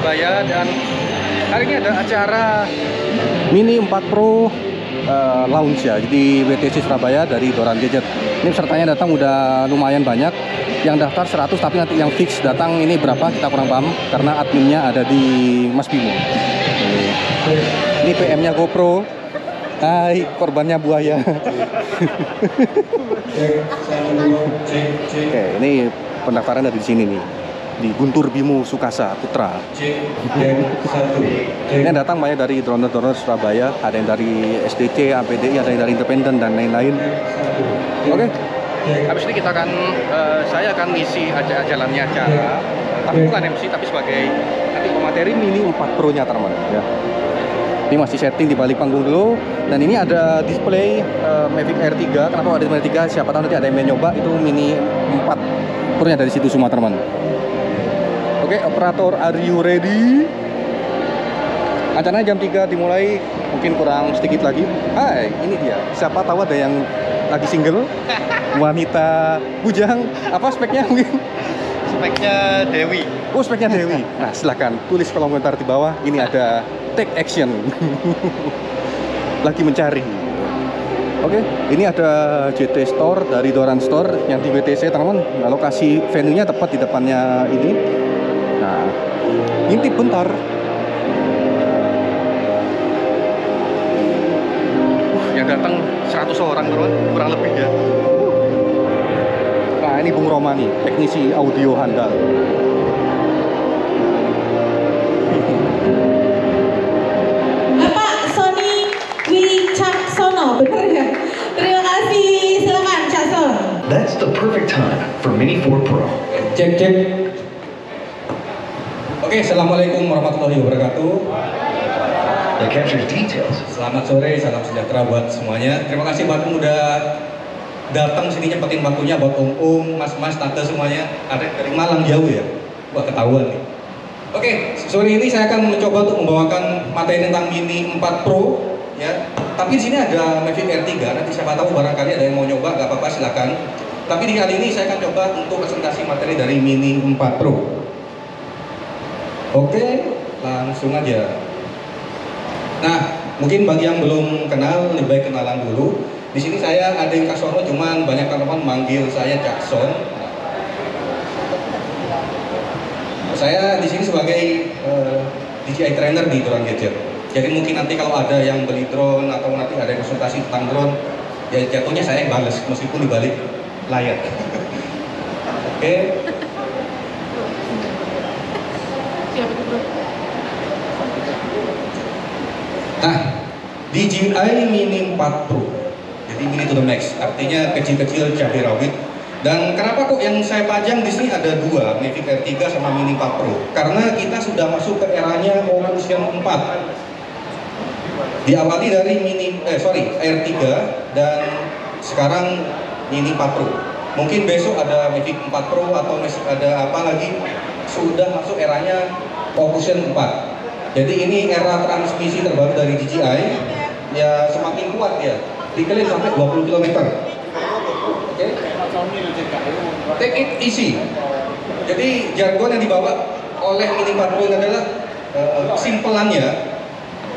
Surabaya, dan hari ini ada acara Mini 4 Pro launch ya di WTC Surabaya dari Doran Gadget. Ini pesertanya datang udah lumayan banyak. Yang daftar 100, tapi nanti yang fix datang ini berapa kita kurang paham karena adminnya ada di Mas Bimo. Ini PM-nya GoPro. Hai, korbannya buaya. Oke, ini pendaftaran dari sini nih, di Guntur Bimo Sukasa Putra. Ini yang datang banyak dari drone-drone Surabaya, ada yang dari SDC, APDI, ada yang dari independen dan lain-lain. Oke, habis ini kita akan, saya akan ngisi jalannya acara, tapi bukan MC, tapi sebagai nanti pemateri Mini 4 Pro-nya teman-teman ya. Ini masih setting di balik panggung dulu, dan ini ada display Mavic Air 3. Kenapa ada Mavic 3? Siapa tahu nanti ada yang mau nyoba itu Mini 4 Pro-nya dari situ semua teman-teman. Oke, operator, are you ready? Acaranya jam 3 dimulai, mungkin kurang sedikit lagi. Hai, ini dia. Siapa tahu ada yang lagi single, wanita bujang, apa speknya mungkin? Speknya Dewi. Oh, speknya Dewi. Nah, silahkan tulis kolom komentar di bawah. Ini ada take action. Lagi mencari. Oke, ini ada JT Store dari Doran Store yang di WTC teman-teman. Nah, lokasi venue-nya tepat di depannya ini. Nah, intip bentar. Yang datang 100 orang teman, kurang lebih ya. Nah, ini Bung Romani, teknisi audio handal. Bapak Sony Wicaksono, bener ya? Terima kasih, silakan Cakson. That's the perfect time for Mini 4 Pro. Cek. Oke, assalamualaikum warahmatullahi wabarakatuh. That captures details. Selamat sore, salam sejahtera buat semuanya. Terima kasih buat udah datang sini, nyempetin waktunya buat om-om, mas-mas, tante semuanya. Ada dari Malang jauh ya, wah ketahuan nih. Oke, sore ini saya akan mencoba untuk membawakan materi tentang Mini 4 Pro ya. Tapi di sini ada Mavic Air 3. Nanti siapa tahu barangkali ada yang mau nyoba, nggak apa-apa silakan. Tapi di kali ini saya akan coba untuk presentasi materi dari Mini 4 Pro. Oke, langsung aja. Nah, mungkin bagi yang belum kenal, lebih baik kenalan dulu. Di sini saya ada yang Caksono, cuman banyak teman-teman manggil saya Cakson. Saya di sini sebagai DJI trainer di Doran Gadget. Jadi mungkin nanti kalau ada yang beli drone atau nanti ada yang konsultasi tentang drone, ya jatuhnya saya yang bales meskipun di balik layar. Oke. Nah, DJI Mini 4 Pro, jadi Mini to the Max, artinya kecil-kecil cabai rawit. Dan kenapa kok yang saya pajang di sini ada dua, Mavic Air 3 sama Mini 4 Pro? Karena kita sudah masuk ke eranya Ocean 4. Diawali dari Air 3 dan sekarang Mini 4 Pro. Mungkin besok ada Mavic 4 Pro atau ada apa lagi, sudah masuk eranya Ocean 4. Jadi ini era transmisi terbaru dari DJI, ya semakin kuat ya, diklaim sampai 20 km. Oke? Take it easy. Jadi jargon yang dibawa oleh Mini 4 Pro adalah simpelannya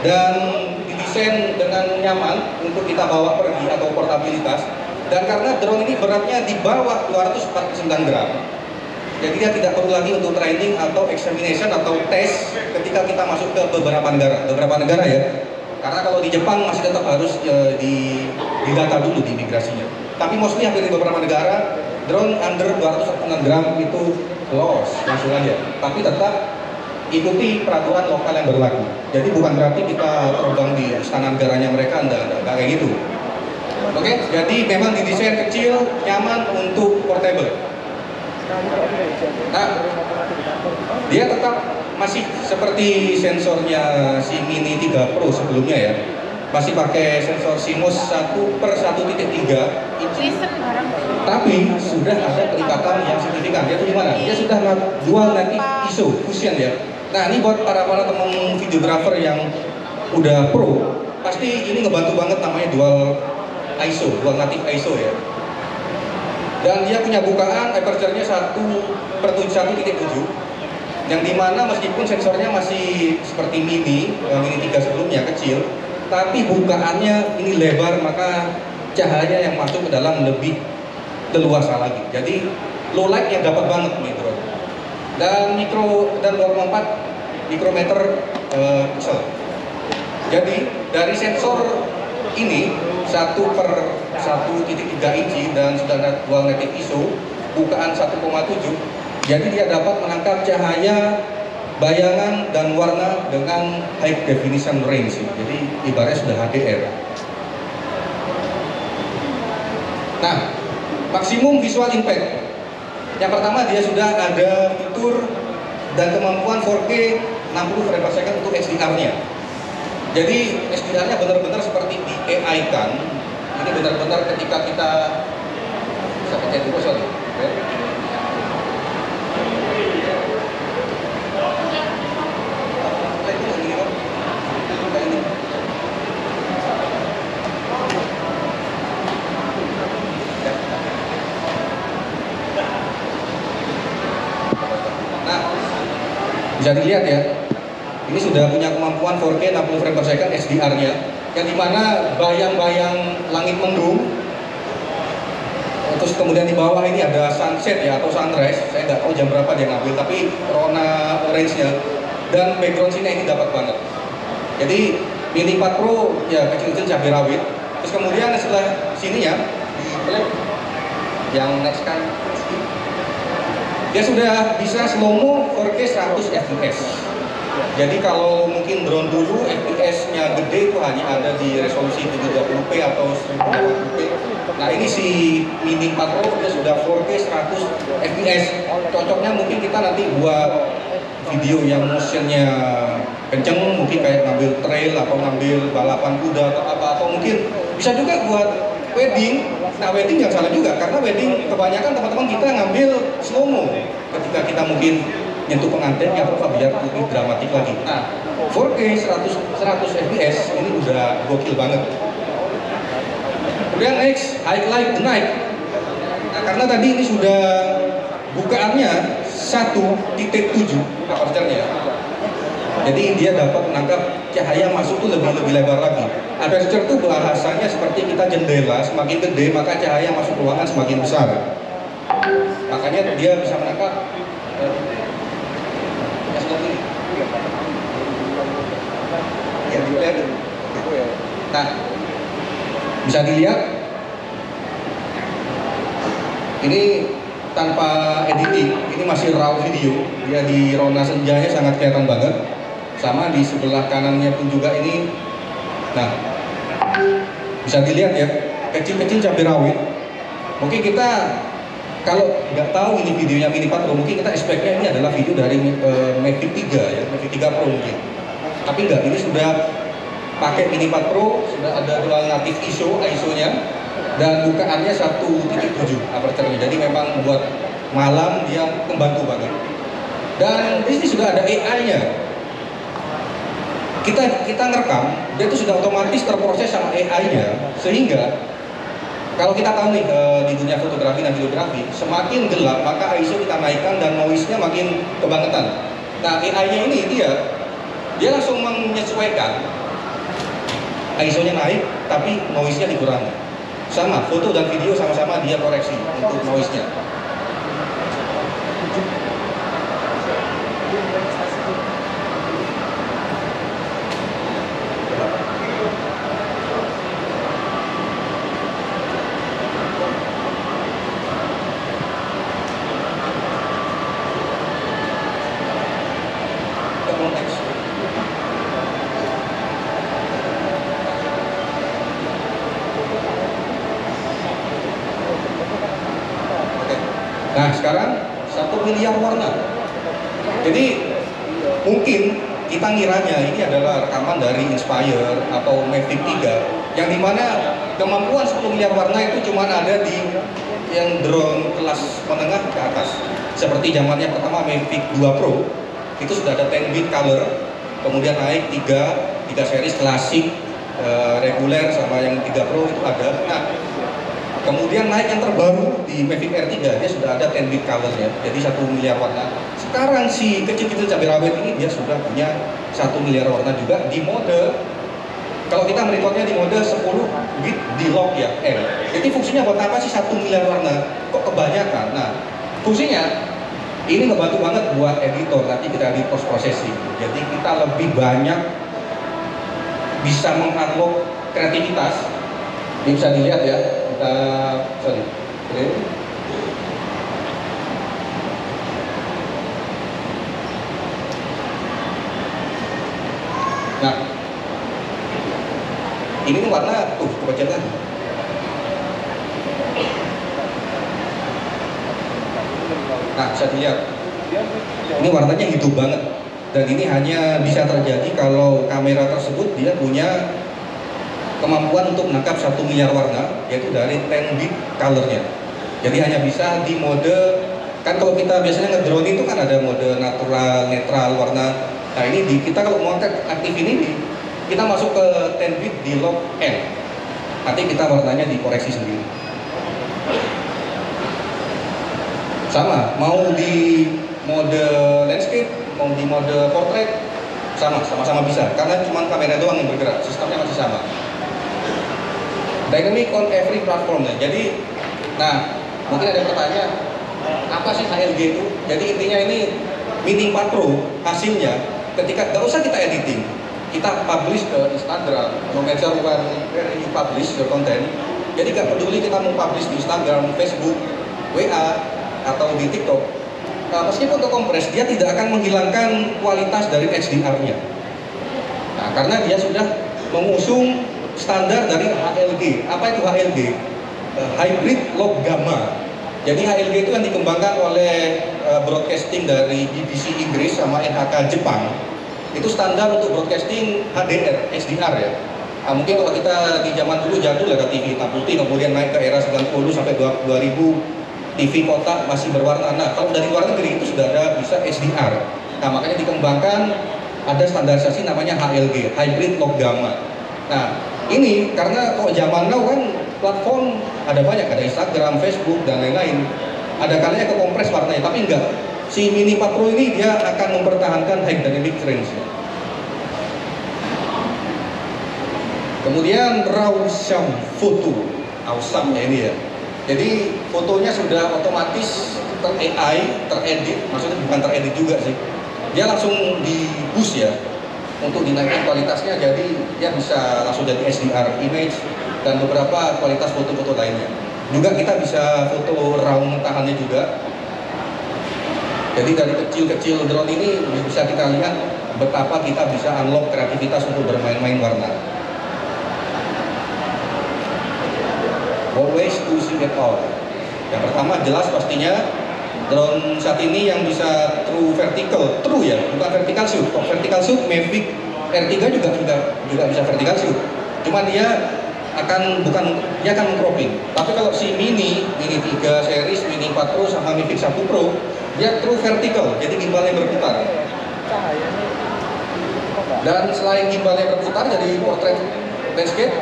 dan didesain dengan nyaman untuk kita bawa pergi atau portabilitas. Dan karena drone ini beratnya di bawah 249 gram, jadi dia tidak perlu lagi untuk training atau examination atau tes ketika kita masuk ke beberapa negara ya. Karena kalau di Jepang masih tetap harus didata dulu di imigrasinya. Tapi mostly hampir di beberapa negara drone under 246 gram itu loss langsung aja. Tapi tetap ikuti peraturan lokal yang berlaku. Jadi bukan berarti kita terbang di istana negaranya mereka, enggak kayak gitu. Oke, jadi memang didesain kecil, nyaman untuk portable. Nah, dia tetap masih seperti sensornya si Mini 3 Pro sebelumnya ya. Masih pakai sensor CMOS 1/1.3 inci. Tapi sudah ada peningkatan yang signifikan. Yaitu gimana? Dia sudah dual native ISO fusion ya. Nah, ini buat para teman videographer yang udah pro, pasti ini ngebantu banget, namanya dual native ISO ya. Dan dia punya bukaan aperture-nya 1/1.7 yang dimana meskipun sensornya masih seperti Mini 3 sebelumnya kecil, tapi bukaannya ini lebar, maka cahaya yang masuk ke dalam lebih leluasa lagi. Jadi low light yang dapat banget nih drone. Dan 2,4 mikrometer pixel. Jadi dari sensor ini 1/1.3 inci dan sudah ada dual native ISO, bukaan 1,7. Jadi dia dapat menangkap cahaya, bayangan dan warna dengan high definition range. Jadi ibaratnya sudah HDR. Nah, maksimum visual impact. Yang pertama, dia sudah ada fitur dan kemampuan 4K 60 frame per second untuk HDR-nya. Jadi HDR-nya benar-benar seperti di AI kan. Ini benar-benar ketika kita bisa pencet dulu, sorry. Bisa dilihat ya, ini sudah punya kemampuan 4K 60 frame per second HDR-nya, yang dimana bayang-bayang langit mendung, terus kemudian di bawah ini ada sunset ya atau sunrise, saya nggak tahu jam berapa dia ngambil, tapi warna orange-nya dan background sini ini dapat banget. Jadi Mini 4 Pro ya kecil-kecil cabai rawit, terus kemudian setelah sininya di play yang next kan. Dia sudah bisa slow-mo 4K 100 fps. Jadi kalau mungkin drone dulu fps-nya gede itu hanya ada di resolusi 720p atau 1080p. Nah ini si Mini 4 Pro dia sudah 4K 100 fps. Cocoknya mungkin kita nanti buat video yang motionnya kenceng, mungkin kayak ngambil trail atau ngambil balapan kuda atau apa, atau mungkin bisa juga buat wedding. Nah wedding yang salah juga, karena wedding kebanyakan teman-teman kita ngambil slow-mo ketika kita mungkin nyentuh pengantinnya atau apa, biar lebih dramatik lagi. Nah 4K 100 fps ini udah gokil banget. Kemudian next, highlight the night. Nah karena tadi ini sudah bukaannya 1.7 aperture-nya. Jadi dia dapat menangkap cahaya masuk tuh lebih lebar lagi. Aperture itu bahasanya seperti kita jendela, semakin gede maka cahaya masuk ruangan semakin besar. Makanya dia bisa menangkap Nah, bisa dilihat ini tanpa editing, ini masih raw video. Dia di rona senjanya sangat kelihatan banget. Sama di sebelah kanannya pun juga ini. Nah, bisa dilihat ya, kecil-kecil cabai rawit. Mungkin kita kalau nggak tahu ini videonya Mini 4 Pro, mungkin kita expect-nya ini adalah video dari Mavic 3 ya, Mavic 3 Pro mungkin. Tapi enggak, ini sudah pakai Mini 4 Pro, sudah ada dual native ISO-nya, dan bukaannya 1.7 aperture-nya. Jadi memang buat malam dia membantu banget. Dan di sini sudah ada AI-nya. Kita ngerekam, dia itu sudah otomatis terproses sama AI-nya, sehingga kalau kita tahu nih di dunia fotografi dan videografi, semakin gelap maka ISO kita naikkan dan noise-nya makin kebangetan. Nah AI-nya ini dia langsung menyesuaikan, ISO-nya naik tapi noise-nya dikurangi. Sama, foto dan video sama-sama dia koreksi untuk noise-nya. Nah sekarang 1 miliar warna. Jadi mungkin kita ngiranya ini adalah rekaman dari Inspire atau Mavic 3, yang dimana kemampuan 10 miliar warna itu cuma ada di yang drone kelas menengah ke atas. Seperti zamannya pertama Mavic 2 Pro, itu sudah ada 10-bit color, kemudian naik 3 series klasik, reguler sama yang 3 Pro itu ada. Nah, kemudian naik yang terbaru di Mavic R3, dia sudah ada 10-bit color ya, jadi 1 miliar warna. sekarang si kecil-kecil cabai rawit ini dia sudah punya 1 miliar warna juga di mode, kalau kita merekodnya di mode 10 bit di lock ya, N. Jadi fungsinya buat apa sih 1 miliar warna? Kok kebanyakan? Nah, fungsinya ini ngebantu banget buat editor nanti kita di post processing. Jadi kita lebih banyak bisa mengunlock kreativitas. Ini bisa dilihat ya, kita nah, ini nih warna tuh kebaca kan. Nah, bisa dilihat ini warnanya hidup banget, dan ini hanya bisa terjadi kalau kamera tersebut dia punya kemampuan untuk menangkap 1 miliar warna, yaitu dari 10 bit colornya. Jadi hanya bisa di mode, kan kalau kita biasanya ngedrone itu kan ada mode natural, netral, warna. Nah ini kita kalau mau aktif ini kita masuk ke 10 bit di lock N. Nanti kita warnanya dikoreksi sendiri. Sama, mau di mode landscape, mau di mode portrait, sama-sama bisa. Karena cuma kamera doang yang bergerak, sistemnya masih sama. Dynamic on every platform ya. Jadi, nah mungkin ada yang bertanya, apa sih HLG itu? Jadi intinya ini Mini 4 Pro hasilnya ketika nggak usah kita editing, kita publish ke Instagram, no matter where you publish your content. Jadi nggak peduli kita mau publish di Instagram, Facebook, WA, atau di TikTok. Meskipun terkompres, dia tidak akan menghilangkan kualitas dari HDR-nya. Nah, karena dia sudah mengusung standar dari HLG. Apa itu HLG? Hybrid Log Gamma. Jadi HLG itu yang dikembangkan oleh broadcasting dari BBC Inggris sama NHK Jepang. Itu standar untuk broadcasting HDR ya. Nah, mungkin kalau kita di zaman dulu jadul ada TV hitam putih, kemudian naik ke era 90 sampai 2000 TV kotak masih berwarna. Nah, kalau dari luar negeri itu sudah ada bisa HDR. Nah, makanya dikembangkan ada standarisasi namanya HLG, Hybrid Log Gamma. Nah, ini karena kok zaman now kan platform ada banyak, ada Instagram, Facebook dan lain-lain. Ada kalanya kekompres warnanya, tapi enggak. Si Mini 4 Pro ini dia akan mempertahankan high dynamic range. Kemudian raw sham foto, awesome ya ini ya. Jadi fotonya sudah otomatis ter-AI, teredit, maksudnya bukan teredit juga sih. Dia langsung di boost ya, untuk dinaikkan kualitasnya, jadi dia bisa langsung jadi HDR image dan beberapa kualitas foto-foto lainnya. Juga kita bisa foto raw mentahannya juga. Jadi dari kecil-kecil drone ini bisa kita lihat betapa kita bisa unlock kreativitas untuk bermain-main warna. Always to see it all. Yang pertama jelas pastinya drone saat ini yang bisa true ya, bukan vertical shoot. Kok vertical shoot Mavic R3 juga bisa vertical shoot. Cuma dia akan mengcropping. Tapi kalau si Mini 3 series, Mini 4 Pro sama Mavic 1 Pro, dia true vertical, jadi gimbalnya berputar. Dan selain gimbalnya berputar jadi portrait landscape,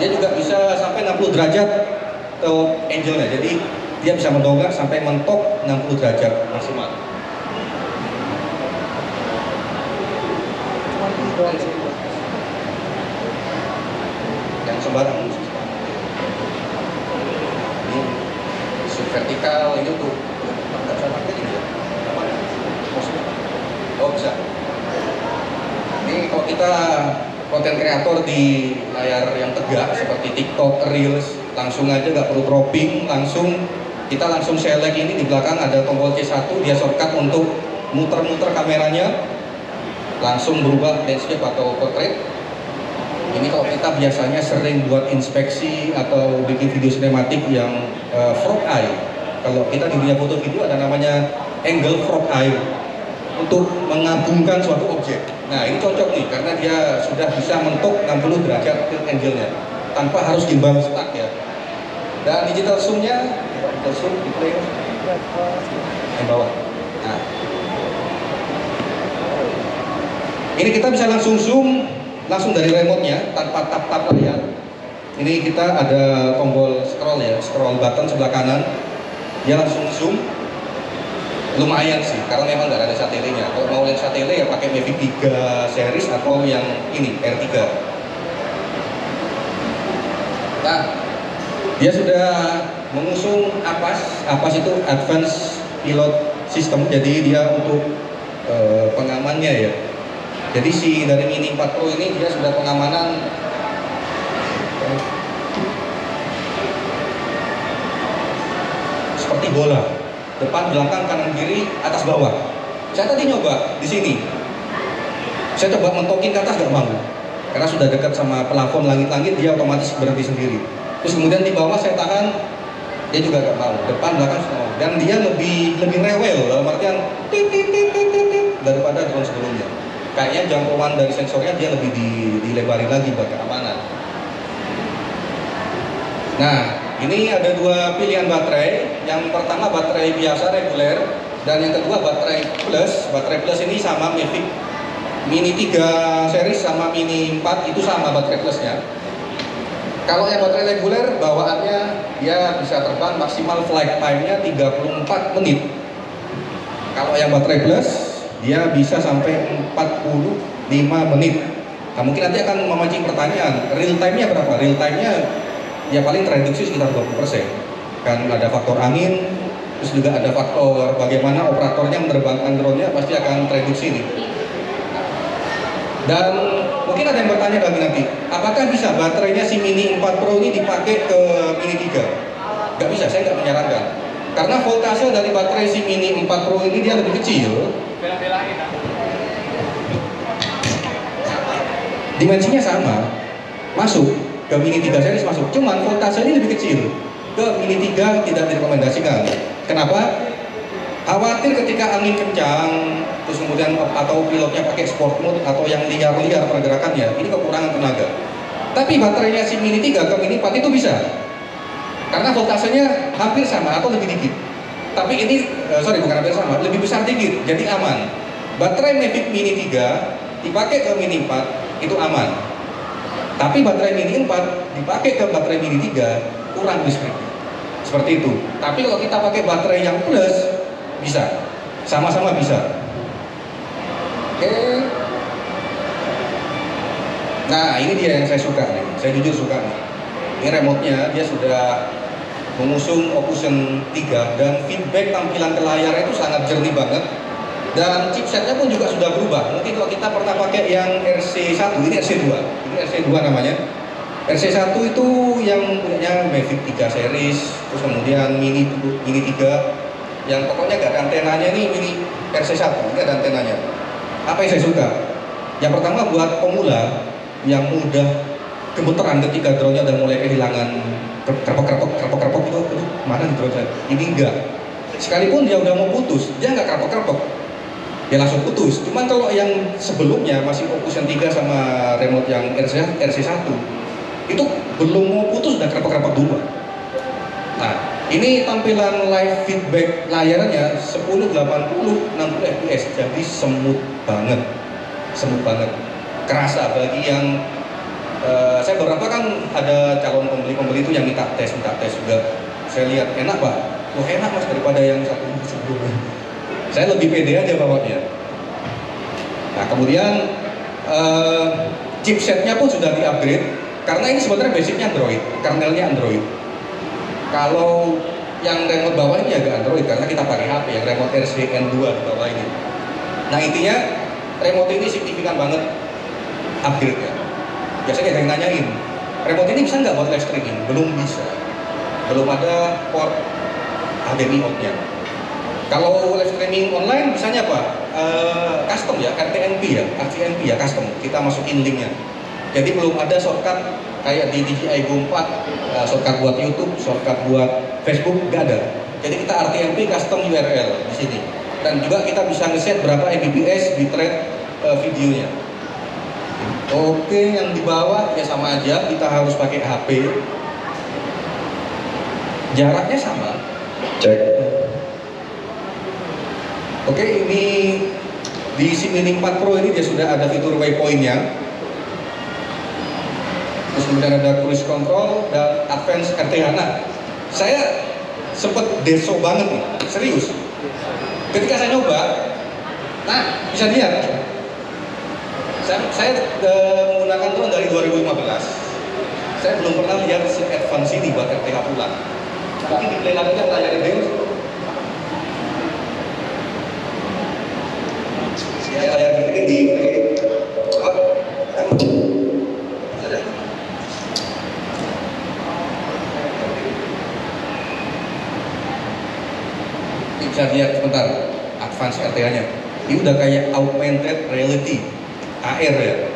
dia juga bisa sampai 60 derajat ke angle-nya. Jadi dia bisa mendongak sampai mentok 60 derajat maksimal. Yang sembarang ini vertikal ini tuh nggak bisa pakai ini ya. Oh bisa. Ini kalau kita konten kreator di layar yang tegak seperti TikTok, Reels, langsung aja nggak perlu cropping, kita langsung select ini. Di belakang ada tombol C1, dia shortcut untuk muter-muter kameranya, langsung berubah landscape atau portrait. Ini kalau kita biasanya sering buat inspeksi atau bikin video sinematik yang frog eye. Kalau kita di dunia foto video ada namanya angle frog eye untuk mengagungkan suatu objek. Nah ini cocok nih karena dia sudah bisa mentok 60 derajat tilt angle-nya tanpa harus gimbal stuck ya. Dan digital zoom-nya, digital zoom di play yang bawah. Nah, ini kita bisa langsung zoom langsung dari remote-nya tanpa tap-tap layar. Ini kita ada tombol scroll ya, scroll button sebelah kanan. Dia langsung zoom. lumayan sih, karena memang nggak ada satelitnya. Kalau mau yang satelit ya pakai Mavic 3 series atau yang ini R3. Nah, dia sudah mengusung APAS itu Advanced Pilot System, jadi dia untuk pengamannya ya. Jadi dari Mini 4 Pro ini dia sudah pengamanan seperti bola, depan, belakang, kanan, kiri, atas, bawah. Saya tadi nyoba di sini, saya coba mentokin ke atas, nggak mau, karena sudah dekat sama plafon langit-langit, dia otomatis berhenti sendiri. Terus kemudian di bawah saya tahan, dia juga nggak mau, depan, belakang, semua. Dan dia lebih rewel, dalam artian tit daripada drone sebelumnya. Kayaknya jangkauan dari sensornya dia lebih dilebarin lagi buat keamanan. Nah, ini ada dua pilihan baterai. Yang pertama baterai biasa reguler, dan yang kedua baterai plus. Baterai plus ini sama Mavic Mini 3 series sama Mini 4 itu sama baterai plusnya. Kalau yang baterai reguler bawaannya dia bisa terbang maksimal flight time-nya 34 menit. Kalau yang baterai plus dia bisa sampai 45 menit. Nah, mungkin nanti akan memancing pertanyaan, real time-nya berapa? Real time-nya ya paling tereduksi sekitar 20%. Kan ada faktor angin, terus juga ada faktor bagaimana operatornya menerbangkan drone-nya pasti akan tereduksi nih. Dan mungkin ada yang bertanya lagi nanti, apakah bisa baterainya si Mini 4 Pro ini dipakai ke Mini 3? Nggak bisa, saya nggak menyarankan. Karena voltase dari baterai si Mini 4 Pro ini dia lebih kecil. Dimensinya sama, masuk ke Mini 3 series masuk, cuman voltase ini lebih kecil. Ke Mini 3 tidak direkomendasikan. Kenapa? Khawatir ketika angin kencang, terus kemudian atau pilotnya pakai sport mode atau yang liar-liar pergerakannya, ini kekurangan tenaga. Tapi baterainya si Mini 3 ke Mini 4 itu bisa, karena voltasenya hampir sama atau lebih dikit. Tapi ini, bukan hampir sama, lebih besar dikit, jadi aman. Baterai Mavic Mini 3 dipakai ke Mini 4 itu aman. Tapi baterai Mini 4 dipakai ke baterai Mini 3 kurang listrik. Seperti itu. Tapi kalau kita pakai baterai yang plus, bisa, sama-sama bisa. Oke. Nah, ini dia yang saya suka nih. Saya jujur suka nih. Ini remote-nya dia sudah mengusung Opuzen 3 dan feedback tampilan ke layarnya itu sangat jernih banget. Dan chipsetnya pun juga sudah berubah. Mungkin kalau kita pernah pakai yang RC1, ini RC2. Ini RC2 namanya. RC1 itu yang punyanya Mavic 3 series, terus kemudian Mini 3. Yang pokoknya gak ada antenanya, nih Mini RC1, ini ada antenanya. Apa yang saya suka? Yang pertama buat pemula yang mudah gemeteran ketika drone-nya udah mulai kehilangan kerpok itu, mana nih drone-nya? Ini enggak. Sekalipun dia udah mau putus, dia nggak kerpok, dia langsung putus. Cuman kalau yang sebelumnya masih Opuzen 3 sama remote yang RC1 itu belum mau putus udah kerpok dulu. Nah, ini tampilan live feedback layarnya 1080 60 fps, jadi semut banget, kerasa bagi yang saya beberapa kan ada calon pembeli itu yang minta tes juga. Saya lihat enak pak, enak mas daripada yang satu sebelumnya. Saya lebih pede aja bawanya. Nah kemudian chipsetnya pun sudah di-upgrade karena ini sebenarnya basicnya Android, kernelnya Android. Kalau yang remote bawah ini agak Android karena kita pakai HP yang remote RCN2 di bawah ini. Nah intinya remote ini signifikan banget upgrade-nya. Biasanya ada yang nanyain, remote ini bisa nggak buat live streaming? Belum bisa. Belum ada port HDMI out-nya. Kalau live streaming online misalnya apa? Custom ya, RTNP ya, custom. Kita masukin linknya. Jadi belum ada shortcut kayak di DJI Go 4, shortcut buat YouTube, shortcut buat Facebook, nggak ada. Jadi kita RTNP custom URL di sini. Dan juga kita bisa ngeset berapa Mbps bitrate videonya. Oke, yang di bawah ya sama aja, kita harus pakai HP. Jaraknya sama. Cek. Oke, ini di si Mini 4 Pro ini dia sudah ada fitur waypoint-nya. Terus kemudian ada cruise control dan advance RTH. Nah, saya sempat deso banget nih, serius. Ketika saya nyoba, nah bisa lihat, saya menggunakan drone dari 2015. Saya belum pernah lihat se-advance ini buat RTH pulang. Mungkin di play lagunya layar Deus. Ya layar ini di bisa lihat sebentar advance RTH-nya. Ini udah kayak augmented reality AR ya.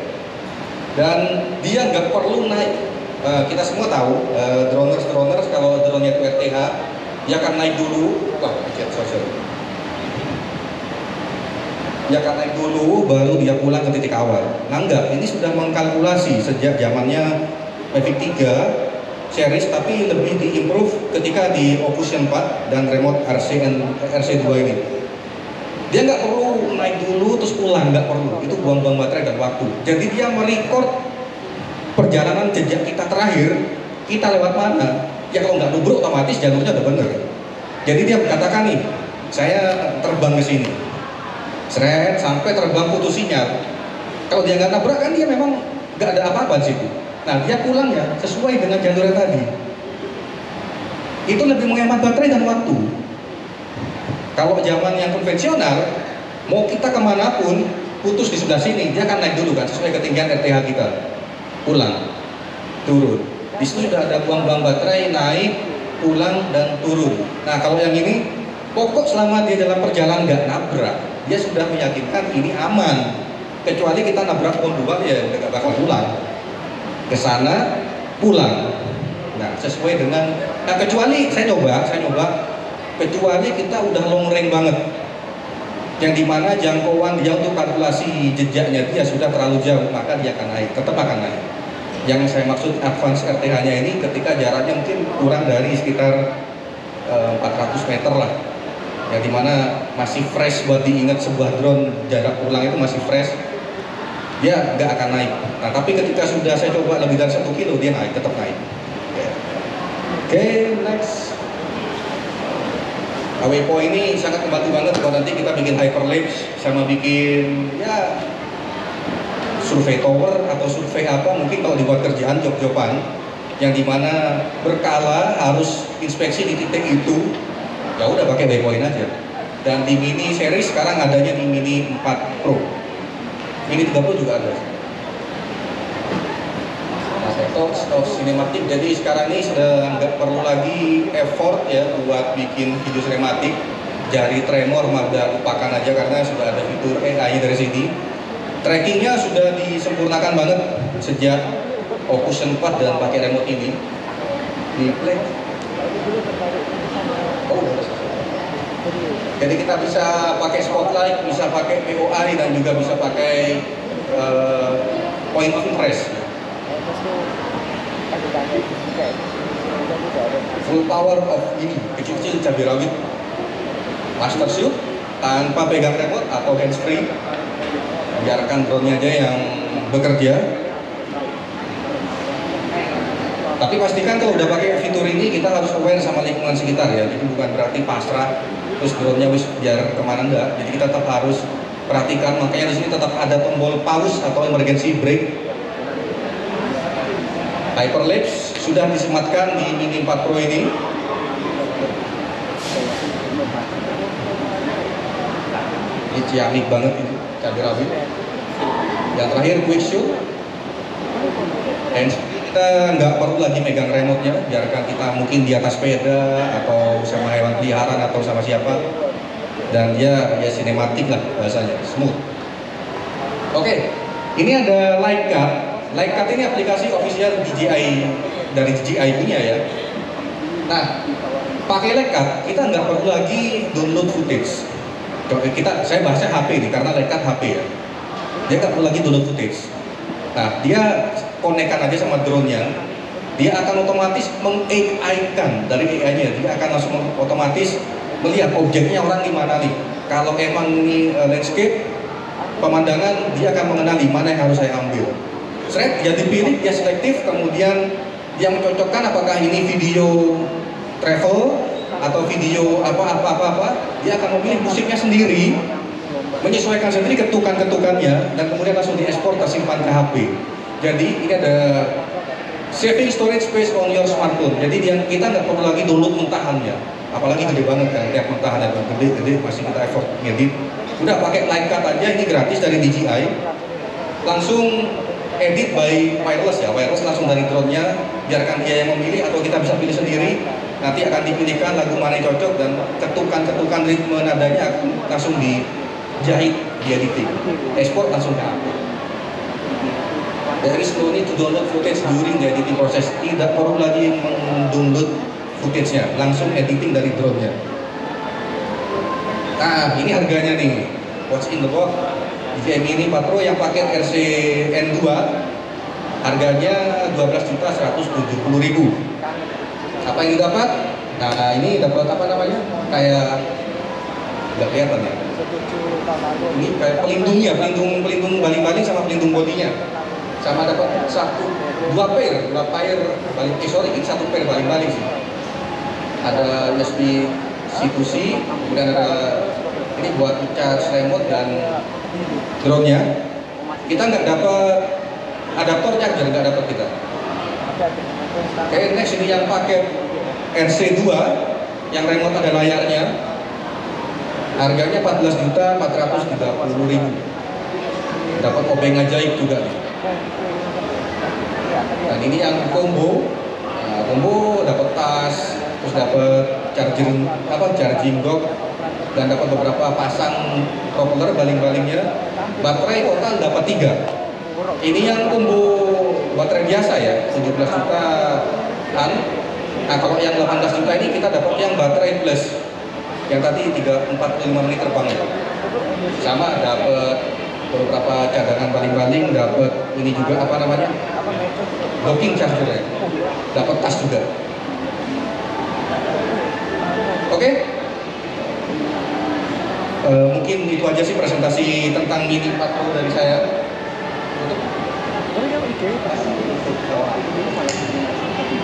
Dan dia nggak perlu naik. Kita semua tahu droners kalau drone-nya itu RTH, dia akan naik dulu. Wah, sorry. Dia akan naik dulu, baru dia pulang ke titik awal. Nah enggak, ini sudah mengkalkulasi sejak zamannya Mavic 3 series, tapi lebih diimprove ketika di Ocusion 4 dan remote RC2 ini. Dia nggak perlu naik dulu terus pulang, nggak perlu. Itu buang-buang baterai dan waktu. Jadi dia merecord perjalanan jejak kita terakhir, kita lewat mana. Ya kalau nggak nubruk otomatis jalurnya udah bener. Jadi dia katakan nih, saya terbang ke sini, seret sampai terbang putus sinyal. Kalau dia nggak nabrak kan dia memang nggak ada apa-apa di situ. Nah dia pulang ya sesuai dengan jalurnya tadi. Itu lebih menghemat baterai dan waktu. Kalau zaman yang konvensional, mau kita kemanapun putus di sebelah sini, dia akan naik dulu kan sesuai ketinggian RTH kita. Pulang, turun. Di situ sudah ada buang-buang baterai, naik, pulang dan turun. Nah kalau yang ini pokok selama dia dalam perjalanan nggak nabrak, dia sudah meyakinkan ini aman. Kecuali kita nabrak pohon dua ya nggak bakal pulang. Ke sana pulang. Nah, sesuai dengan kecuali saya nyoba, kecuali kita udah long range banget. Yang dimana jangkauan dia untuk kalkulasi jejaknya dia sudah terlalu jauh, maka dia akan naik, tetap akan naik. Yang saya maksud advance RTH-nya ini ketika jaraknya mungkin kurang dari sekitar 400 meter lah. Yang dimana masih fresh buat diingat sebuah drone jarak pulang itu masih fresh. Dia nggak akan naik. Nah tapi ketika sudah saya coba lebih dari 1 kilo dia naik, tetap naik. Oke, next. Awepo ini sangat membantu banget kalau nanti kita bikin hyperlapse sama bikin ya survei tower atau survei apa, mungkin kalau dibuat kerjaan job-joban yang dimana berkala harus inspeksi di titik itu, ya udah pakai Waypoint aja. Dan di mini series sekarang adanya di mini 4 Pro. Mini 30 juga ada. Nah, stop sinematik. Jadi sekarang ini sudah nggak perlu lagi effort ya buat bikin video sinematik. Jari tremor Magda lupakan aja karena sudah ada fitur AI dari sini. Trackingnya sudah disempurnakan banget sejak Ocusion 4 dan pakai remote ini. Di play. Oh, jadi kita bisa pakai spotlight, bisa pakai POI dan juga bisa pakai point of interest. Full power of ini, kecil-kecil cabai rawit. Master shoot tanpa pegang remote atau hands free. Biarkan drone-nya aja yang bekerja. Tapi pastikan kalau udah pakai fitur ini kita harus aware sama lingkungan sekitar ya. Jadi bukan berarti pasrah terus drone-nya wis biar kemana enggak. Jadi kita tetap harus perhatikan. Makanya di sini tetap ada tombol pause atau emergency brake. Hyperlapse sudah disematkan di Mini 4 Pro ini. Ini ciamik banget ini, cabai rawit. Yang terakhir quick shoot. Hands kita nggak perlu lagi megang remote-nya, biarkan kita mungkin di atas sepeda atau sama hewan peliharaan atau sama siapa, dan dia ya sinematik lah bahasanya, smooth. Oke, ini ada Lightcut. Lightcut ini aplikasi official DJI dari DJI punya ya. Nah, pakai Lightcut kita nggak perlu lagi download footage. Saya bahasnya HP nih karena Lightcut HP ya. Dia nggak perlu lagi download footage. Nah, dia konekkan aja sama drone-nya, dia akan otomatis meng-AI-kan dari AI-nya, dia akan langsung otomatis melihat objeknya orang di mana nih. Kalau emang ini landscape, pemandangan, dia akan mengenali mana yang harus saya ambil. Seret, dia dipilih, dia selektif, kemudian dia mencocokkan apakah ini video travel atau video apa, dia akan memilih musiknya sendiri, menyesuaikan sendiri ketukan-ketukannya, dan kemudian langsung diekspor tersimpan ke HP. Jadi ini ada saving storage space on your smartphone. Jadi kita nggak perlu lagi download mentahannya, apalagi gede banget kan, tiap mentahan ada gede masih kita effort ngedit. Udah pakai Lightcut aja, ini gratis dari DJI, langsung edit by wireless ya, wireless langsung dari drone-nya, biarkan dia yang memilih atau kita bisa pilih sendiri. Nanti akan dipilihkan lagu mana yang cocok dan ketukan-ketukan ritme nadanya akan langsung dijahit di editing, ekspor langsung ke HP. There is no need to download footage during the editing process. Tidak perlu lagi mendownload footage-nya, langsung editing dari drone-nya. Nah, ini harganya nih. What's in the box? DJI Mini 4 Pro yang paket RC-N2 harganya 12.170.000. Apa yang didapat? Nah, ini dapat apa namanya? Kayak nggak kelihatan ya. Ini kayak pelindungnya, pelindung baling-baling sama pelindung bodinya. Sama dapat dua pair baling, ini satu pair baling-baling sih. Ada USB C2C, kemudian ada ini buat charge remote dan drone-nya. Kita nggak dapat adaptor charger, nggak dapat kita. Oke, next ini yang paket RC2 yang remote ada layarnya, harganya 14.430.000. Dapat obeng ajaib juga nih. Dan ini yang combo, nah, combo dapat tas, terus dapat charging dock, dan dapat beberapa pasang propeller baling-balingnya. Baterai total dapat 3. Ini yang combo baterai biasa ya, 17 jutaan. Nah, kalau yang 18 juta ini kita dapat yang baterai plus, yang tadi 45 menit terbang ya. Sama dapat beberapa cadangan baling-baling, dapat ini juga apa namanya, docking charger ya, dapat tas juga. Oke. Mungkin itu aja sih presentasi tentang Mini 4 Pro dari saya.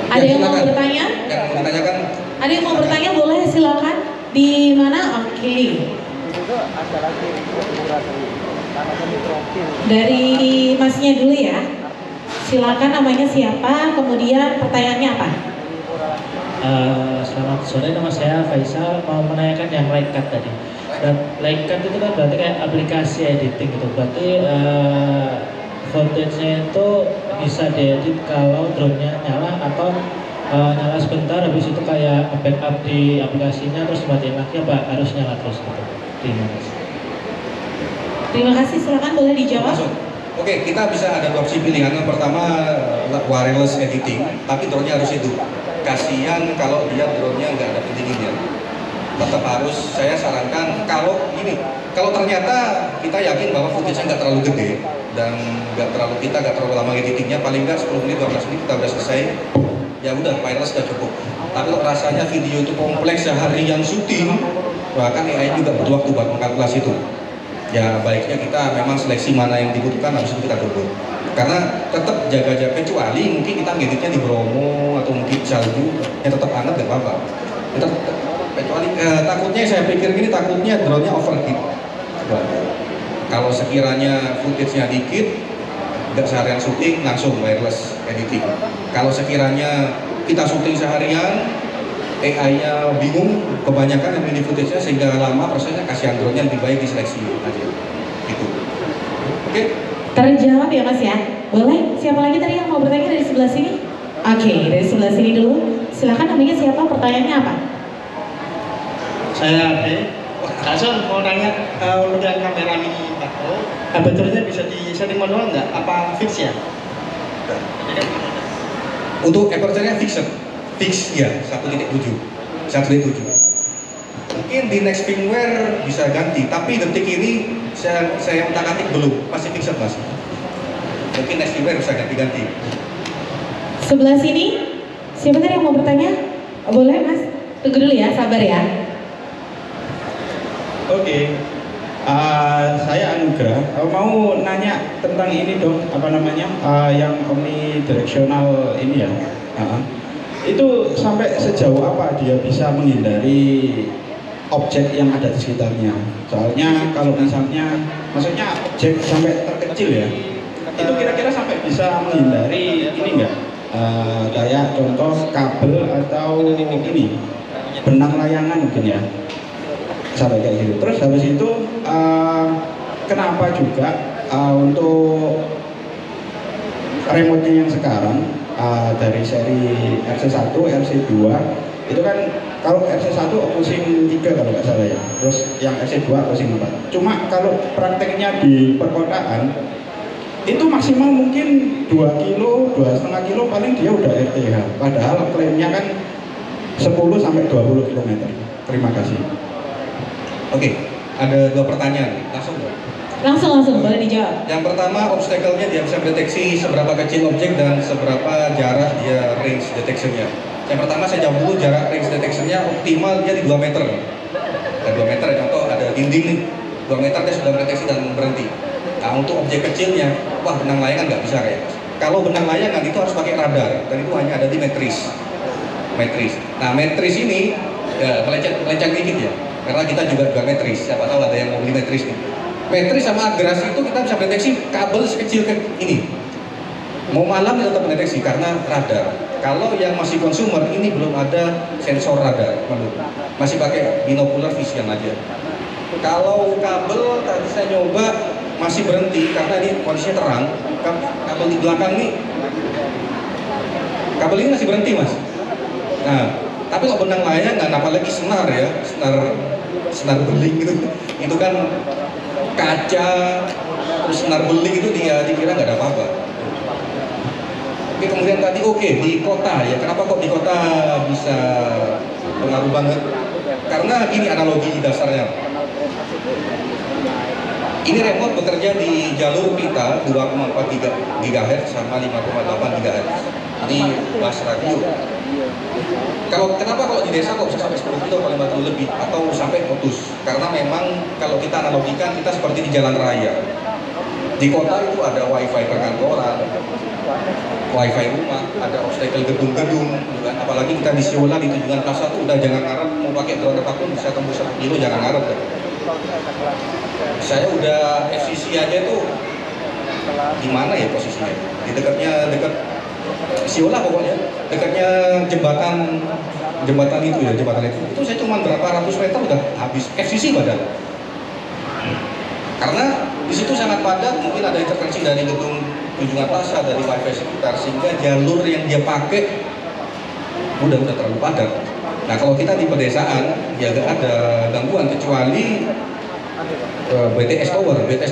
Ada yang mau bertanya? Yang mau ditanyakan? Ada yang mau bertanya, boleh silakan. Di mana? Oke. Dari masnya dulu ya. Silakan, namanya siapa, kemudian pertanyaannya apa? Selamat sore, nama saya Faisal, mau menanyakan yang Lightcut tadi. Dan Lightcut itu kan berarti kayak aplikasi editing gitu. Berarti footage-nya itu bisa diedit kalau drone-nya nyala atau nyala sebentar, habis itu kayak backup di aplikasinya terus matiin lagi, apa harus nyala terus gitu? Terima kasih. Terima kasih, silakan boleh dijawab. Langsung. Oke, kita bisa ada dua opsi pilihan. Yang pertama wireless editing, tapi drone-nya harus hidup. Kasihan kalau dia drone-nya nggak ada pendinginnya. Tetap harus, saya sarankan kalau ternyata kita yakin bahwa footage-nya nggak terlalu gede dan kita nggak terlalu lama editingnya, paling nggak 10 menit 12 menit kita udah selesai, ya udah wireless udah cukup. Tapi kalau rasanya video itu kompleks seharian syuting, bahkan AI juga butuh waktu buat mengkalkulasi itu. Ya baiknya kita memang seleksi mana yang dibutuhkan, habis itu kita download. Karena tetap jaga-jaga, kecuali mungkin kita ngeditnya di Bromo atau mungkin salju, ya tetap hangat gak apa-apa. Kecuali takutnya saya pikir gini, takutnya drone-nya overheat. Kalau sekiranya footage-nya dikit, nggak seharian syuting, langsung wireless editing. Kalau sekiranya kita syuting seharian, AI-nya bingung, kebanyakan yang milih footage-nya sehingga lama prosesnya, kasihan drone-nya, lebih baik diseleksi aja. Gitu. Oke? Terjawab ya Mas ya? Boleh? Siapa lagi tadi yang mau bertanya dari sebelah sini? Oke, dari sebelah sini dulu. Silakan, namanya siapa? Pertanyaannya apa? Saya Ade. Langsung mau tanya, untuk yang kamera Mini 4 Pro, aperture-nya bisa di setting manual nggak? Apa fix ya? Untuk aperture-nya fix ya, 1.7. Mungkin di next firmware bisa ganti, tapi detik ini saya utak-atik belum, masih fixed Mas. Mungkin next firmware bisa ganti-ganti. Sebelah sini, siapa tadi yang mau bertanya? Boleh Mas? Tunggu dulu ya, sabar ya. Oke, saya Anugrah. Mau nanya tentang ini dong, apa namanya, yang omnidirectional ini ya. Itu sampai sejauh apa dia bisa menghindari objek yang ada di sekitarnya. Soalnya kalau misalnya, maksudnya objek sampai terkecil ya, itu kira-kira sampai bisa menghindari ini enggak? Kayak contoh kabel atau ini benang layangan mungkin ya, sampai kayak gitu. Terus habis itu kenapa juga untuk remote-nya yang sekarang dari seri RC1, RC2 itu kan kalau RC1 pusing 3 kalau nggak salah ya, terus yang RC2 pusing 4. Cuma kalau prakteknya di perkotaan itu maksimal mungkin 2 kilo, 2,5 kilo paling dia udah RTH, padahal klaimnya kan 10 sampai 20 km. Terima kasih. Oke, ada 2 pertanyaan, langsung dong. Langsung boleh dijawab. Yang pertama, obstacle-nya dia bisa mendeteksi seberapa kecil objek dan seberapa jarak dia range detection-nya. Yang pertama saya jawab dulu, jarak range detection-nya optimal dia di 2 meter. Dan 2 meter, contoh ada dinding nih, 2 meter dia sudah mendeteksi dan berhenti. Nah untuk objek kecilnya, wah benang layangan nggak bisa kayak. Kalau benang layangan itu harus pakai radar, dan itu hanya ada di metris. Nah metris ini ya, melenceng dikit ya, karena kita juga metris. Siapa tahu ada yang mau beli metris nih. Metris sama agrasi itu kita bisa mendeteksi kabel sekecil ini. Mau malam kita tetap mendeteksi karena radar. Kalau yang masih consumer ini belum ada sensor radar, masih pakai binocular vision aja. Kalau kabel tadi saya nyoba masih berhenti karena ini kondisinya terang. Kabel di belakang ini, kabel ini masih berhenti mas. Nah, tapi kalau benang layangan, apalagi senar ya, senar beling gitu, itu kan kaca, terus senar beling itu dia dikira nggak ada apa-apa. Oke, kemudian tadi di kota ya, kenapa kok di kota bisa pengaruh banget? Karena ini analogi dasarnya. Ini remote bekerja di jalur pita 2,4 GHz sama 5,8 GHz. Ini bus radio. Kenapa kalau di desa kok bisa sampai 10 kilo paling batu lebih atau sampai putus? Karena memang kalau kita analogikan kita seperti di jalan raya. Di kota itu ada wifi perkantoran, wifi rumah, ada obstacle gedung-gedung, kan? Apalagi kita di Siola di Tunjungan Plaza itu udah jangan ngarep mau pakai drone apapun bisa tembus 1 kilo, jangan ngarep kan? Saya udah FCC aja tuh di mana ya posisinya? Di dekat Siola pokoknya, dekatnya jembatan itu ya, itu saya cuma berapa ratus meter udah habis FCC badan. Karena di situ sangat padat, mungkin ada intervensi dari gedung Tunjungan Plaza, dari wifi sekitar, sehingga jalur yang dia pakai udah terlalu padat. Nah kalau kita di pedesaan ya gak ada gangguan kecuali BTS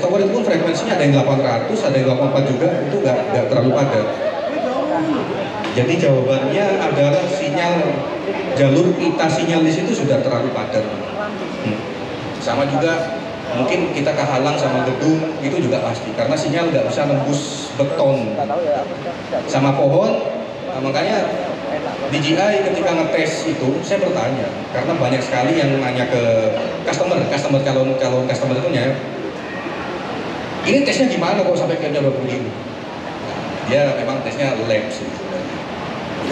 Tower itu pun frekuensinya ada yang 800, ada yang 84 juga, itu gak terlalu padat. Jadi jawabannya adalah jalur pita sinyal di situ sudah terlalu padat. Sama juga mungkin kita kehalang sama gedung, itu juga pasti karena sinyal nggak bisa nembus beton sama pohon. Nah, makanya DJI ketika ngetes itu saya bertanya karena banyak sekali yang nanya ke customer calon customer itu ya, ini tesnya gimana kok sampai kayaknya 20 ribu? Dia memang tesnya lab sih,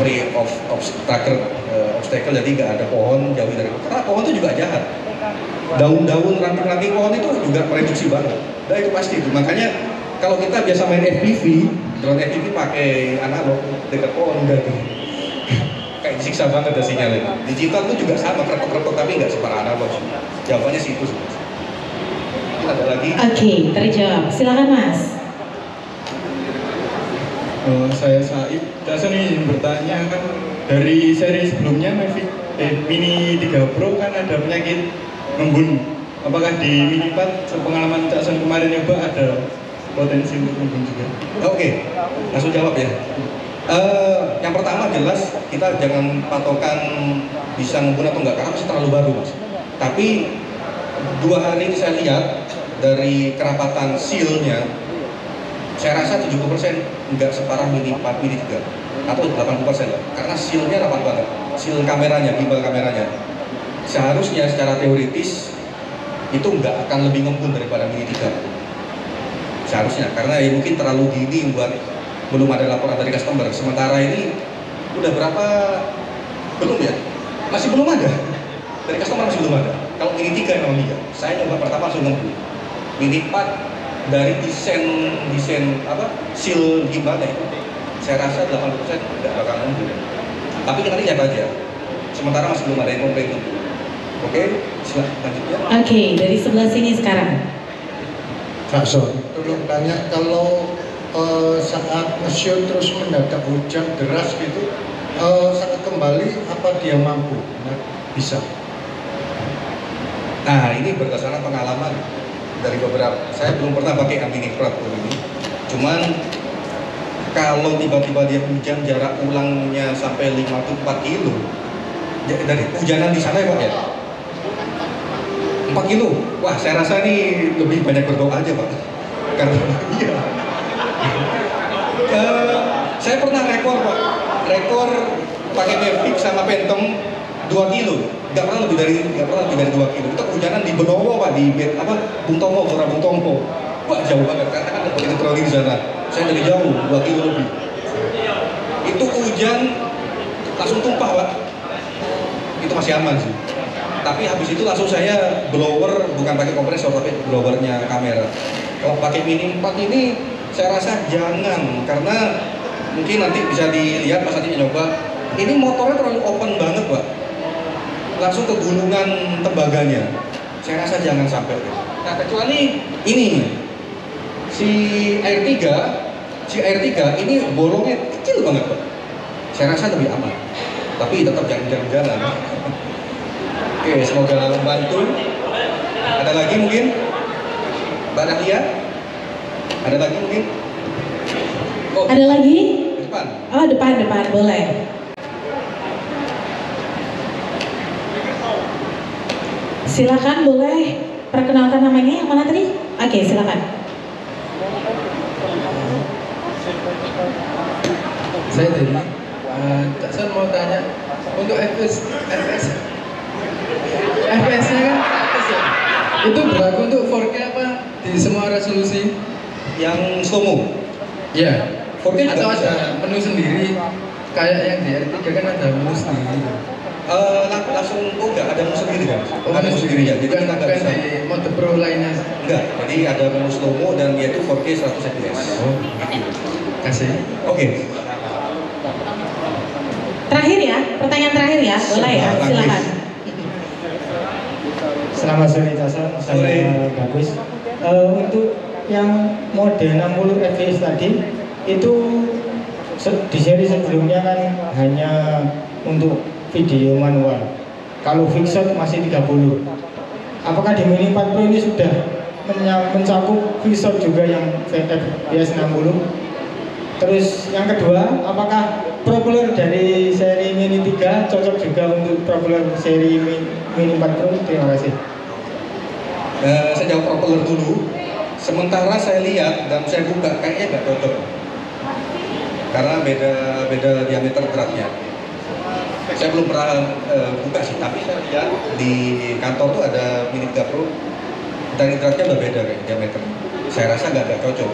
free of obstacle, jadi nggak ada pohon jauh dari, karena pohon itu juga jahat. Daun-daun, ranting-ranting pohon itu juga mereduksi banget. Nah itu pasti itu. Makanya kalau kita biasa main FPV, drone FPV pakai analog dekat pohon udah tuh kayak disiksa banget ada sinyalnya. Digital tuh juga sama, krepot-krepot tapi nggak separah analog. Jawabannya sih itu. Ada lagi? Oke, terjawab. Silakan mas. Saya Saib. Saya ingin bertanya kan dari seri sebelumnya Mavic Mini 3 Pro kan ada penyakit ngembun. Apakah di Mini 4 pengalaman Cak Son kemarin nyoba ada potensi untuk ngembun juga? Oke, langsung jawab ya. Yang pertama jelas kita jangan patokan bisa ngembun atau enggak karena masih terlalu baru mas. Tapi 2 hari ini saya lihat dari kerapatan seal-nya, saya rasa 70% enggak separah Mini 4, Mini 3 atau 80% lah, karena seal-nya rapat banget, seal kameranya, gimbal kameranya. Seharusnya secara teoritis itu nggak akan lebih ngembun daripada Mini 3 seharusnya, karena ya mungkin terlalu dini buat, belum ada laporan dari customer. Sementara ini Udah berapa? Belum ya? Masih belum ada. Dari customer masih belum ada. Kalau Mini 3 memang iya. Saya nyoba pertama langsung nemu. Mini 4 dari desain apa? Seal gimbalnya itu. Saya rasa 80% tidak bakal nemu. Tapi kita lihat aja. Sementara masih belum ada yang komplain. Oke, silahkan lanjutnya. Oke, dari sebelah sini sekarang. Kak Son, tolong tanya kalau saat nge-shoot terus mendadak hujan deras gitu, saat kembali apa dia mampu? Nah, bisa. Nah, ini berdasarkan pengalaman dari beberapa. Saya belum pernah pakai Mini Prat ini. Cuman kalau tiba-tiba dia hujan jarak ulangnya sampai 54 kilo, dari hujanan di sana ya Pak ya? 4 kilo, wah saya rasa nih lebih banyak berdoa aja Pak. Karena iya. Saya pernah rekor Pak, rekor pakai Mavic sama Phantom 2 kilo, nggak pernah lebih dari 2 kilo. Itu hujanan di Benowo Pak, di Bung Tomo, Gelora Bung Tomo. Wah jauh banget, karena kan ada begitu troli di sana. Saya dari jauh, 2 kilo lebih. Itu hujan langsung tumpah Pak. Itu masih aman sih. Tapi habis itu langsung saya blower, bukan pakai kompresor tapi blowernya kamera. Kalau pakai Mini 4 ini saya rasa jangan, karena mungkin nanti bisa dilihat pas nanti nyoba. Ini motornya terlalu open banget Pak, langsung ke gunungan tembaganya. Saya rasa jangan sampai. Nah kecuali ini si Air 3 ini bolongnya kecil banget Pak. Saya rasa lebih aman, tapi tetap jangan jalan-jalan. Oke, semoga membantu. Ada lagi mungkin? Mbak Nahlia? Ada lagi mungkin? Oh, Ada lagi? depan. Oh, depan, boleh. Silakan, boleh perkenalkan namanya yang mana tadi? Oke, silakan. Saya dari Cak Son mau tanya untuk FPS-nya kan atas ya? Itu berlaku untuk 4K apa di semua resolusi? Yang slow-mo? Ya. 4K juga atau bisa. ada menu sendiri kayak yang di R3 kan ada menu sendiri. Langsung, enggak, ada menu sendiri kan? Oh, Ada menu sendiri ya, jadi bukan, kita nggak bukan bisa. di mode pro lainnya. Enggak, jadi ada menu slow-mo dan yaitu 4K 100 fps. Oh, kasih. Oke. Terakhir ya, pertanyaan terakhir ya, boleh ya, Bagus. silakan. Selamat sore Cak Son, saya Bagus. Untuk yang mode 60 fps tadi itu di seri sebelumnya kan hanya untuk video manual. Kalau fixed masih 30. Apakah di Mini 4 Pro ini sudah mencakup fixed juga yang FPS 60? Terus yang kedua, apakah propeller dari seri Mini 3 cocok juga untuk propeller seri Mini 4 Pro? Terima kasih. Saya jawab propeller dulu. Sementara saya lihat dan saya buka kayaknya nggak cocok. Karena beda diameter dratnya. Saya belum pernah buka sih, tapi saya lihat di kantor tuh ada Mini 3 Pro. Dan dratnya udah beda kayak diameter. Saya rasa nggak cocok.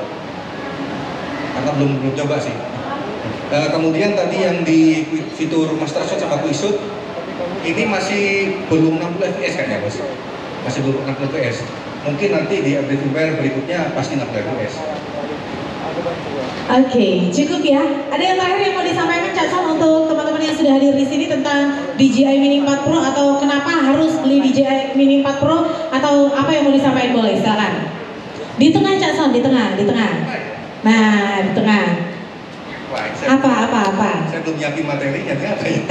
Karena belum coba sih. Kemudian tadi yang di fitur Master Shot sama Quick Shoot ini masih belum 60 fps kayaknya Bos. Masih belum 60 fps. Mungkin nanti di update firmware berikutnya pasti 60 fps. Oke, cukup ya. Ada yang terakhir yang mau disampaikan Cak Son untuk teman-teman yang sudah hadir di sini tentang DJI Mini 4 Pro atau kenapa harus beli DJI Mini 4 Pro atau apa yang mau disampaikan, boleh silakan. Di tengah Cak Son, di tengah. Nah, di tengah. Wah, Apa? saya belum nyiapin materinya, ini apa ya?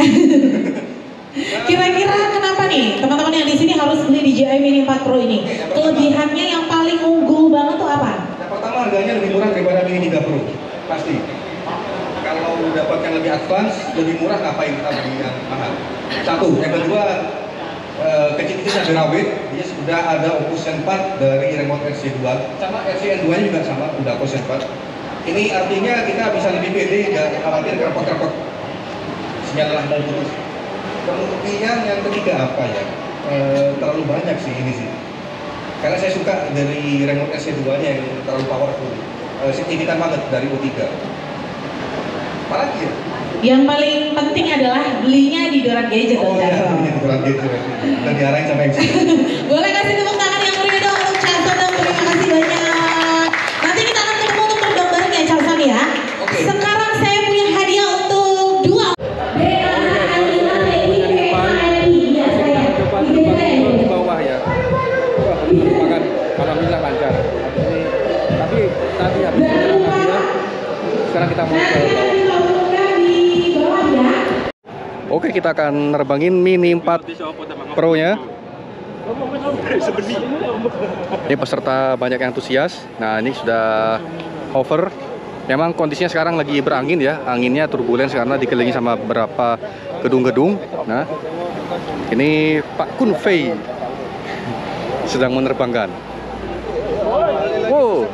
Kira-kira kenapa nih teman-teman yang di sini harus beli DJI Mini 4 Pro ini? Kelebihannya yang paling unggul banget tuh apa? Yang pertama harganya lebih murah daripada Mini 3 Pro, pasti. Kalau dapat yang lebih advance, lebih murah ngapain kita beli yang mahal? Satu, yang kedua kecil-kecilnya Verawit, dia sudah ada Opuzen 4 dari remote RC2, sama RCN2 nya juga sama, udah Opuzen 4. Ini artinya kita bisa lebih pede, nggak khawatir repot-repot sinyal mau putus. Kemudian yang ketiga apa ya? Terlalu banyak sih ini sih. Karena saya suka dari remote RC2 nya yang terlalu powerful, signifikan banget dari U3. Apalagi ya? Yang paling penting adalah belinya di Dorat Gadget dong, Jason. Dorat Gadget. Dan diarahin sama MC. Boleh kasih tepuk tangan yang meriah dong untuk Jason dong. Terima kasih banyak. Nanti kita akan ketemu untuk duduk bareng ya Jason ya. Oke. Sekarang saya punya hadiah untuk dua. Di bawah ya. Penerbangan alhamdulillah lancar. Tapi tadi habis penerbangan dia, sekarang kita mau ke bawah. Oke, kita akan nerbangin Mini 4 Pro-nya. Ini peserta banyak yang antusias. Nah, ini sudah hover. Memang kondisinya sekarang lagi berangin ya. Anginnya turbulens karena dikelilingi sama beberapa gedung-gedung. Nah, ini Pak Kun Fei sedang menerbangkan. Wow.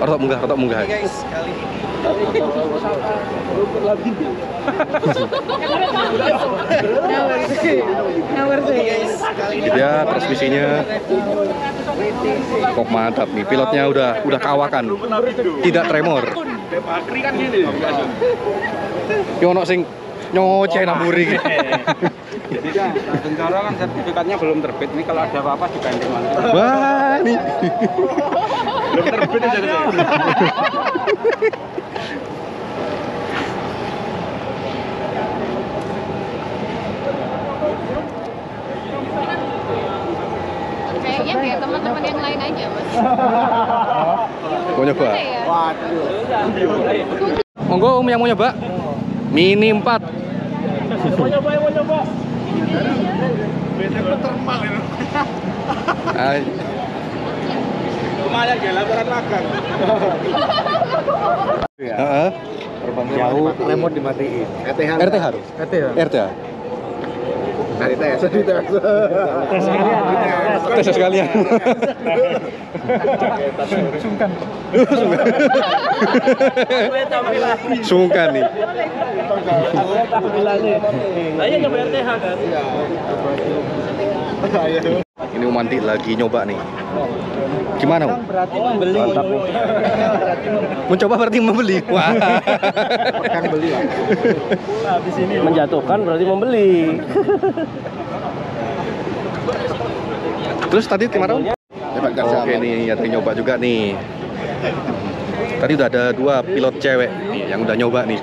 Rotok munggah. Ya, transmisinya kok mantap nih, pilotnya udah kawakan, tidak tremor. Yono sing nyoceh namburi. Jadi sementara kan sertifikatnya belum terbit, nih kalau ada apa-apa diganti nanti. Wah, nih. Belum terbit aja gitu. Kayaknya kayak teman-teman yang lain aja, Mas. Mau nyoba? Ya? Monggo Om yang mau nyoba. Mini 4. Mau nyoba. Termal itu. Lumayan ya, laporan magang. Heeh. Jauh, remote dimatiin. RT harus. RT. Tes sekalian. Sungkan nih. Saya nyoba RTH kan. Ini Umanti lagi nyoba nih. Gimana? Berarti membeli. Mantap nih. Mencoba berarti membeli. Wah. Pekan beli lah. Habis ini menjatuhkan berarti membeli. Terus tadi kemarin? Oke nih, ada yang nyoba juga nih. Tadi udah ada 2 pilot cewek nih yang udah nyoba nih.